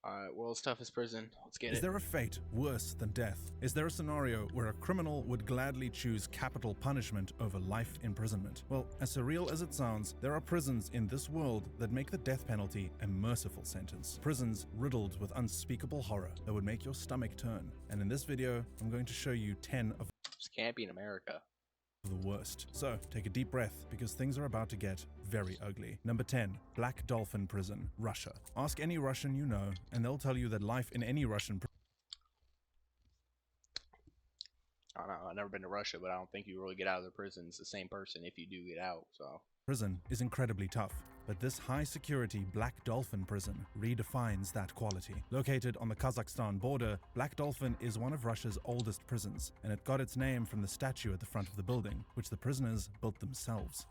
Alright, world's toughest prison. Let's get Is it. there a fate worse than death? Is there a scenario where a criminal would gladly choose capital punishment over life imprisonment? Well, as surreal as it sounds, there are prisons in this world that make the death penalty a merciful sentence. Prisons riddled with unspeakable horror that would make your stomach turn. And in this video, I'm going to show you 10 of This can't be in America. the worst. So, take a deep breath because things are about to get very ugly. Number 10. Black Dolphin Prison, Russia. Ask any Russian you know, and they'll tell you that life in any Russian I don't know, I've never been to Russia, but I don't think you really get out of the prisons the same person if you do get out, so. prison is incredibly tough, but this high-security Black Dolphin prison redefines that quality. Located on the Kazakhstan border, Black Dolphin is one of Russia's oldest prisons, and it got its name from the statue at the front of the building, which the prisoners built themselves.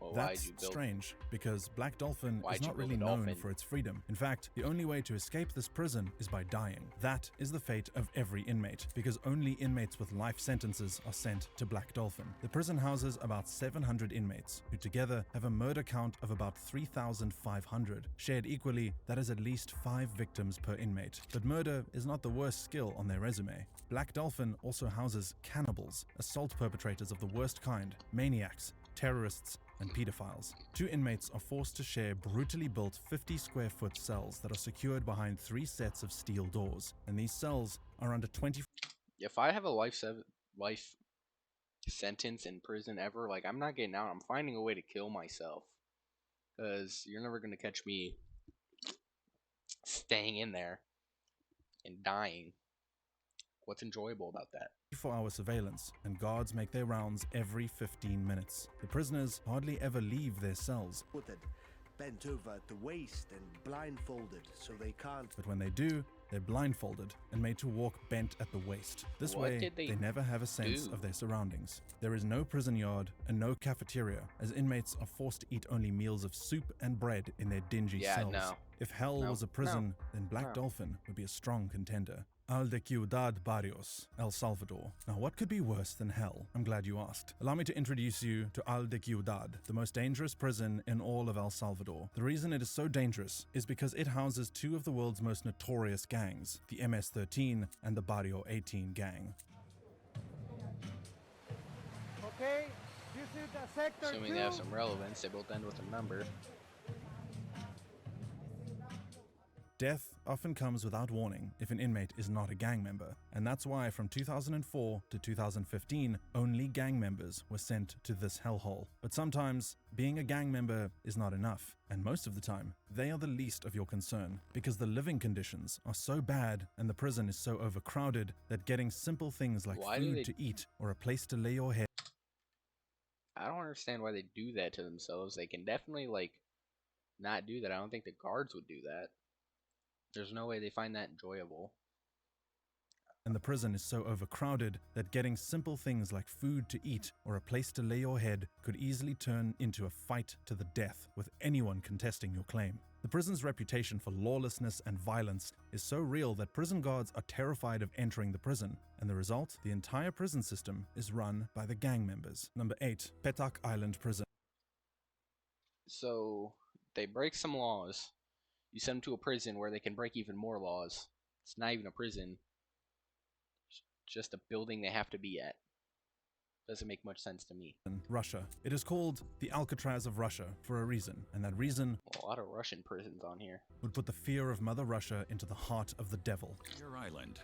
Well, That's strange, because Black Dolphin Why'd is you not build really a known dolphin? for its freedom. In fact, the only way to escape this prison is by dying. That is the fate of every inmate, because only inmates with life sentences are sent to Black Dolphin. The prison houses about 700 inmates, who together have a murder count of about 3,500. Shared equally, that is at least 5 victims per inmate. But murder is not the worst skill on their resume. Black Dolphin also houses cannibals, assault perpetrators of the worst kind, maniacs, terrorists, and pedophiles. 2 inmates are forced to share brutally built 50-square-foot cells that are secured behind 3 sets of steel doors, and these cells are under 20. If I have a life sentence in prison ever, like, I'm not getting out. I'm finding a way to kill myself. Because you're never going to catch me staying in there and dying. What's enjoyable about that? 24-hour surveillance, and guards make their rounds every 15 minutes. The prisoners hardly ever leave their cells, bent over at the waist and blindfolded so they can't. but when they do, they're blindfolded and made to walk bent at the waist. This What way, did they never have a sense do? of their surroundings. There is no prison yard and no cafeteria, as inmates are forced to eat only meals of soup and bread in their dingy Yeah, cells. no. If hell No. was a prison, then Black No. Dolphin would be a strong contender. Al de Ciudad Barrios, El Salvador. Now, what could be worse than hell? I'm glad you asked. Allow me to introduce you to Al de Ciudad, the most dangerous prison in all of El Salvador. The reason it is so dangerous is because it houses 2 of the world's most notorious gangs, the MS-13 and the Barrio 18 gang. Okay, this is the sector Assuming 2. they have some relevance, they both end with a number. Death often comes without warning if an inmate is not a gang member, and that's why from 2004 to 2015, only gang members were sent to this hellhole. But sometimes, being a gang member is not enough, and most of the time, they are the least of your concern, because the living conditions are so bad and the prison is so overcrowded that getting simple things like Why do food they- to eat or a place to lay your head I don't understand why they do that to themselves. They can definitely, like, not do that. I don't think the guards would do that. There's no way they find that enjoyable. and the prison is so overcrowded that getting simple things like food to eat or a place to lay your head could easily turn into a fight to the death with anyone contesting your claim. The prison's reputation for lawlessness and violence is so real that prison guards are terrified of entering the prison, and the result, the entire prison system is run by the gang members. Number 8. Petak Island Prison. So, they break some laws. You send them to a prison where they can break even more laws. It's not even a prison. It's just a building they have to be at. Doesn't make much sense to me. Russia. It is called the Alcatraz of Russia for a reason, and that reason Well, a lot of Russian prisons on here. would put the fear of Mother Russia into the heart of the devil. Your island.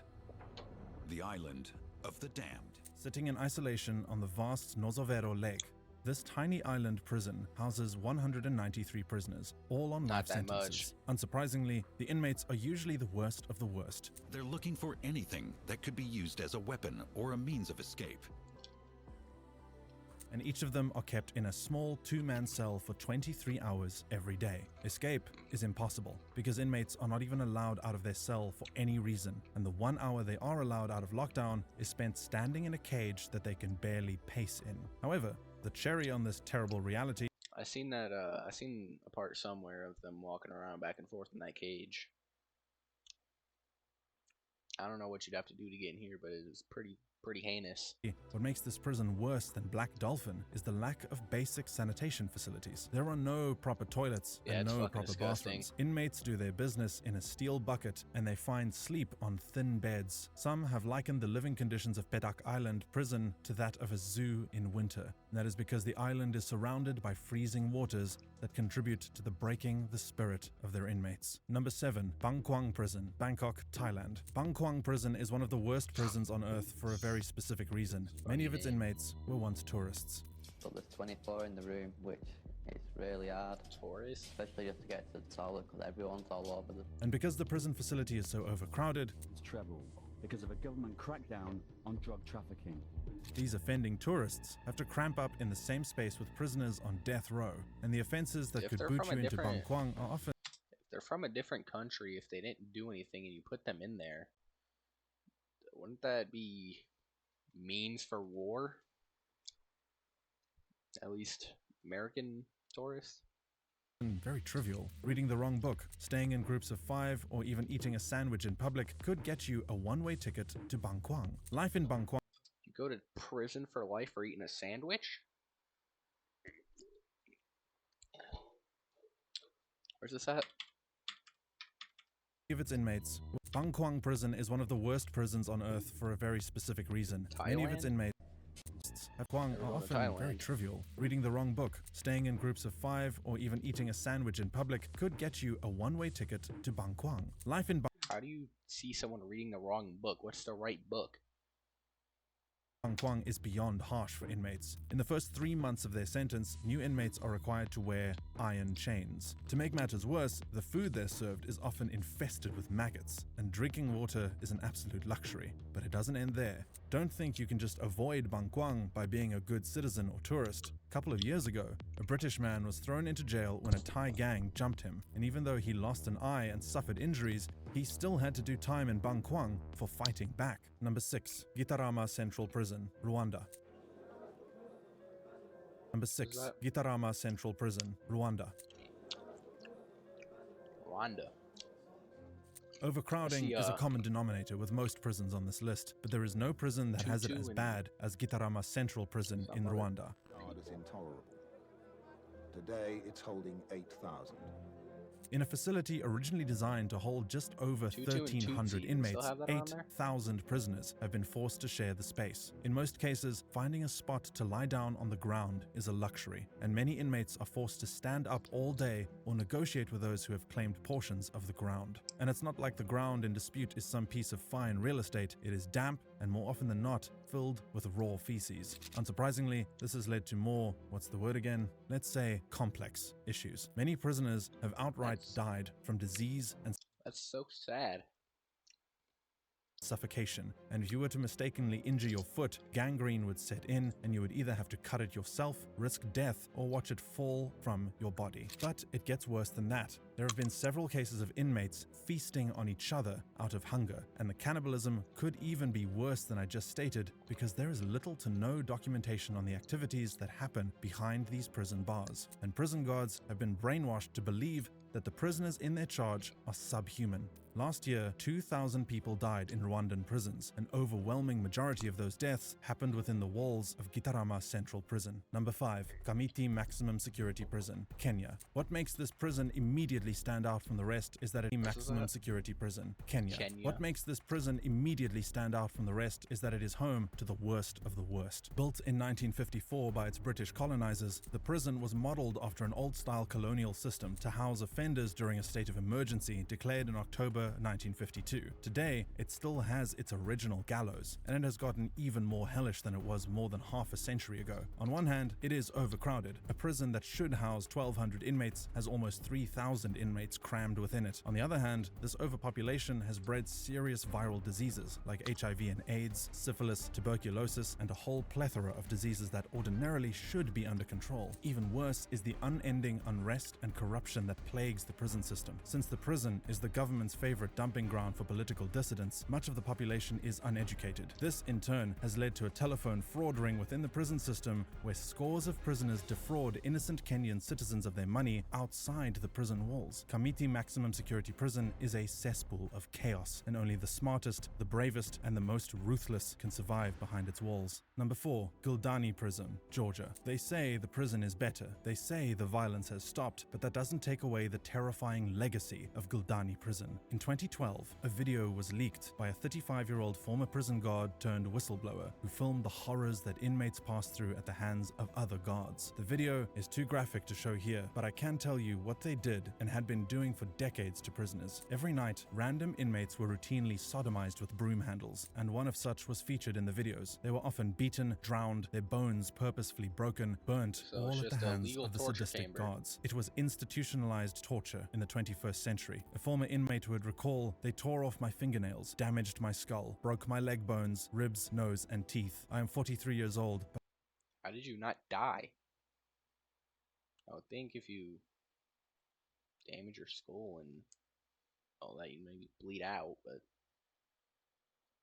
The island of the damned. Sitting in isolation on the vast Nozovero Lake, this tiny island prison houses 193 prisoners, all on Not life that sentences. Unsurprisingly, the inmates are usually the worst of the worst. They're looking for anything that could be used as a weapon or a means of escape. And each of them are kept in a small 2-man cell for 23 hours every day. Escape is impossible because inmates are not even allowed out of their cell for any reason, and the 1 hour they are allowed out of lockdown is spent standing in a cage that they can barely pace in. However, the cherry on this terrible reality I seen a part somewhere of them walking around back and forth in that cage. I don't know what you'd have to do to get in here, but it is pretty pretty heinous. What makes this prison worse than Black Dolphin is the lack of basic sanitation facilities. There are no proper toilets Yeah, and it's no fucking proper disgusting. bathrooms. Inmates do their business in a steel bucket and they find sleep on thin beds. Some have likened the living conditions of Pedak Island prison to that of a zoo in winter. And that is because the island is surrounded by freezing waters that contribute to the breaking the spirit of their inmates. Number 7, Bang Kwang Prison, Bangkok, Thailand. Bang Kwang Prison is one of the worst prisons on earth for a very specific reason. Many of its inmates were once tourists. But there's 24 in the room, which is really hard. Tourists? Especially just to get to the toilet, because everyone's all over them. And because the prison facility is so overcrowded, It's treble because of a government crackdown on drug trafficking. these offending tourists have to cramp up in the same space with prisoners on death row. And the offenses that If could they're boot from you a into Bang different- Kwang are often If they're from a different country, if they didn't do anything and you put them in there, wouldn't that be means for war? At least American tourists? very trivial. Reading the wrong book, staying in groups of 5, or even eating a sandwich in public could get you a one-way ticket to Bang Kwang. Life in Bang Kwang You go to prison for life for eating a sandwich? Where's this at? of its inmates. Bang Kwang Prison is one of the worst prisons on earth for a very specific reason. Many of its Thailand? inmates at Kwang Never are been to often very Thailand. trivial. Reading the wrong book, staying in groups of 5, or even eating a sandwich in public could get you a one-way ticket to Bang Kwang. Life in How do you see someone reading the wrong book? What's the right book? Bang Kwang is beyond harsh for inmates. In the first 3 months of their sentence, new inmates are required to wear iron chains. To make matters worse, the food they're served is often infested with maggots, and drinking water is an absolute luxury. But it doesn't end there. Don't think you can just avoid Bang Kwang by being a good citizen or tourist. A couple of years ago, a British man was thrown into jail when a Thai gang jumped him, and even though he lost an eye and suffered injuries, he still had to do time in Bang Kwang for fighting back. Number 6, Gitarama Central Prison, Rwanda. Number 6, that? Gitarama Central Prison, Rwanda. Rwanda. Overcrowding see, is a common denominator with most prisons on this list, but there is no prison that has it Tutu as and- bad as Gitarama Central Prison in Rwanda. Guard is intolerable. Today, it's holding 8,000. In a facility originally designed to hold just over Tutu and 1,300 Tutsi, inmates, still have that around there? 8,000 prisoners have been forced to share the space. In most cases, finding a spot to lie down on the ground is a luxury, and many inmates are forced to stand up all day or negotiate with those who have claimed portions of the ground. And it's not like the ground in dispute is some piece of fine real estate. It is damp and more often than not, filled with raw feces. Unsurprisingly, this has led to more, what's the word again? Let's say complex issues. Many prisoners have outright died from disease and That's so sad. suffocation, and if you were to mistakenly injure your foot, gangrene would set in and you would either have to cut it yourself, risk death, or watch it fall from your body. But it gets worse than that. There have been several cases of inmates feasting on each other out of hunger, and the cannibalism could even be worse than I just stated because there is little to no documentation on the activities that happen behind these prison bars. And prison guards have been brainwashed to believe that the prisoners in their charge are subhuman. Last year, 2,000 people died in Rwandan prisons. An overwhelming majority of those deaths happened within the walls of Gitarama Central Prison. Number 5, Kamiti Maximum Security Prison, Kenya. What makes this prison immediately stand out from the rest is that it is maximum that? security prison, Kenya. Kenya. What makes this prison immediately stand out from the rest is that it is home to the worst of the worst. Built in 1954 by its British colonizers, the prison was modeled after an old-style colonial system to house offenders during a state of emergency declared in October 1952. Today, it still has its original gallows, and it has gotten even more hellish than it was more than half a century ago. On one hand, it is overcrowded. A prison that should house 1,200 inmates has almost 3,000 inmates crammed within it. On the other hand, this overpopulation has bred serious viral diseases like HIV and AIDS, syphilis, tuberculosis, and a whole plethora of diseases that ordinarily should be under control. Even worse is the unending unrest and corruption that plagues the prison system. Since the prison is the government's favorite favorite dumping ground for political dissidents, much of the population is uneducated. This, in turn, has led to a telephone fraud ring within the prison system where scores of prisoners defraud innocent Kenyan citizens of their money outside the prison walls. Kamiti Maximum Security Prison is a cesspool of chaos, and only the smartest, the bravest, and the most ruthless can survive behind its walls. Number 4. Guldani Prison, Georgia. They say the prison is better. They say the violence has stopped, but that doesn't take away the terrifying legacy of Guldani Prison. In 2012, a video was leaked by a 35-year-old former prison guard turned whistleblower who filmed the horrors that inmates pass through at the hands of other guards. The video is too graphic to show here, but I can tell you what they did and had been doing for decades to prisoners. Every night, random inmates were routinely sodomized with broom handles, and one of such was featured in the videos. They were often beaten, drowned, their bones purposefully broken, burnt, So all it's at the just a hands legal of the torture sadistic chamber. guards. It was institutionalized torture in the 21st century. A former inmate would recall, "They tore off my fingernails, damaged my skull, broke my leg bones, ribs, nose, and teeth. I am 43 years old, but How did you not die? I would think if you damage your skull and all that, you maybe bleed out, but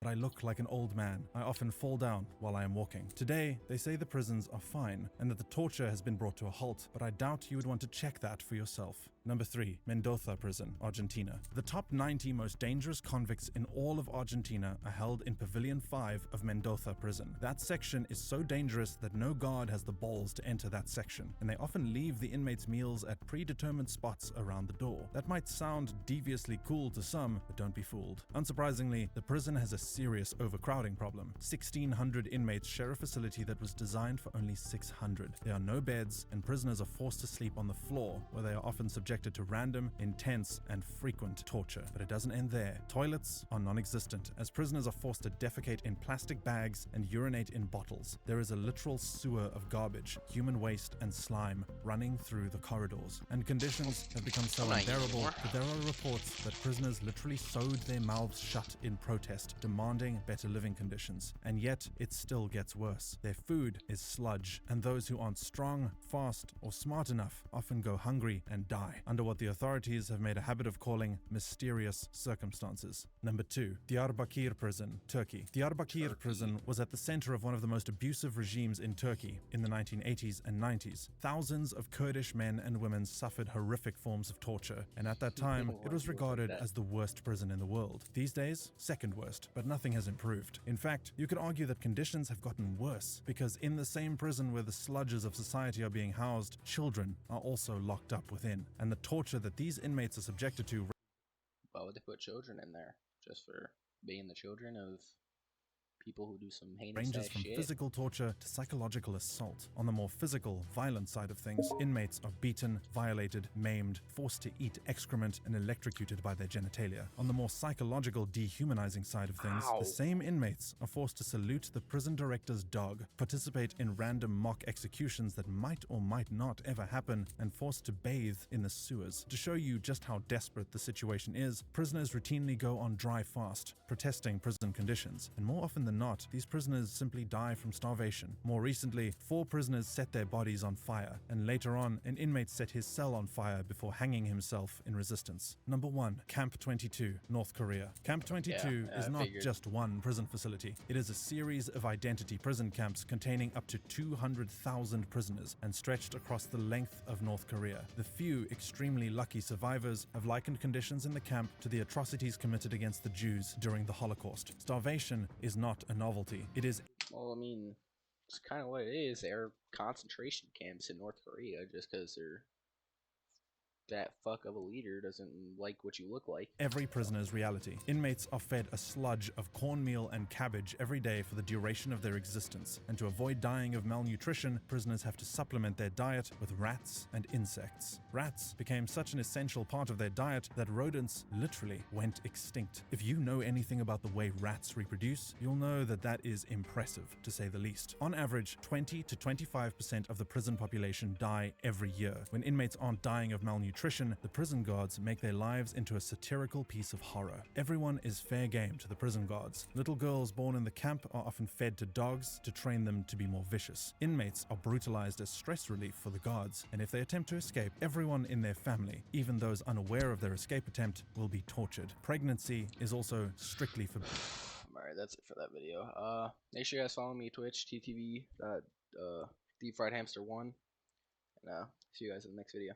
I look like an old man. I often fall down while I am walking." Today, they say the prisons are fine and that the torture has been brought to a halt, but I doubt you would want to check that for yourself. Number 3. Mendoza Prison, Argentina. The top 90 most dangerous convicts in all of Argentina are held in Pavilion 5 of Mendoza Prison. That section is so dangerous that no guard has the balls to enter that section, and they often leave the inmates' meals at predetermined spots around the door. That might sound deviously cool to some, but don't be fooled. Unsurprisingly, the prison has a serious overcrowding problem. 1,600 inmates share a facility that was designed for only 600. There are no beds, and prisoners are forced to sleep on the floor, where they are often subjected to random, intense, and frequent torture. But it doesn't end there. Toilets are non-existent, as prisoners are forced to defecate in plastic bags and urinate in bottles. There is a literal sewer of garbage, human waste, and slime running through the corridors. And conditions have become so unbearable that there are reports that prisoners literally sewed their mouths shut in protest, demanding better living conditions. And yet, it still gets worse. Their food is sludge, and those who aren't strong, fast, or smart enough often go hungry and die under what the authorities have made a habit of calling mysterious circumstances. Number 2. Diyarbakir Prison, Turkey. Diyarbakir Prison was at the center of one of the most abusive regimes in Turkey in the 1980s and 90s. Thousands of Kurdish men and women suffered horrific forms of torture, and at that time, it was regarded as the worst prison in the world. These days, second worst, but nothing has improved. In fact, you could argue that conditions have gotten worse, because in the same prison where the sludges of society are being housed, children are also locked up within, and the torture that these inmates are subjected to. why would they put children in there? Just for being the children of people who do some heinous Ranges ass from shit? physical torture to psychological assault. On the more physical, violent side of things, inmates are beaten, violated, maimed, forced to eat excrement, and electrocuted by their genitalia. On the more psychological, dehumanizing side of things, Ow. the same inmates are forced to salute the prison director's dog, participate in random mock executions that might or might not ever happen, and forced to bathe in the sewers. To show you just how desperate the situation is, prisoners routinely go on dry fast, protesting prison conditions, and more often than not, these prisoners simply die from starvation. More recently, 4 prisoners set their bodies on fire, and later on, an inmate set his cell on fire before hanging himself in resistance. Number 1. Camp 22, North Korea. Camp 22 Yeah, is I not figured. just one prison facility. It is a series of identity prison camps containing up to 200,000 prisoners and stretched across the length of North Korea. The few extremely lucky survivors have likened conditions in the camp to the atrocities committed against the Jews during the Holocaust. Starvation is not a novelty. It is Well, I mean, it's kind of what it is. They're concentration camps in North Korea just because they're that fuck of a leader doesn't like what you look like. every prisoner's reality. Inmates are fed a sludge of cornmeal and cabbage every day for the duration of their existence, and to avoid dying of malnutrition, prisoners have to supplement their diet with rats and insects. Rats became such an essential part of their diet that rodents literally went extinct. If you know anything about the way rats reproduce, you'll know that that is impressive, to say the least. On average, 20 to 25% of the prison population die every year. When inmates aren't dying of malnutrition, attrition, the prison guards make their lives into a satirical piece of horror. Everyone is fair game to the prison guards. Little girls born in the camp are often fed to dogs to train them to be more vicious. Inmates are brutalized as stress relief for the guards, and if they attempt to escape, everyone in their family, even those unaware of their escape attempt, will be tortured. Pregnancy is also strictly forbidden. Alright, that's it for that video. Make sure you guys follow me Twitch, TTV, Deep Fried Hamster 1, and see you guys in the next video.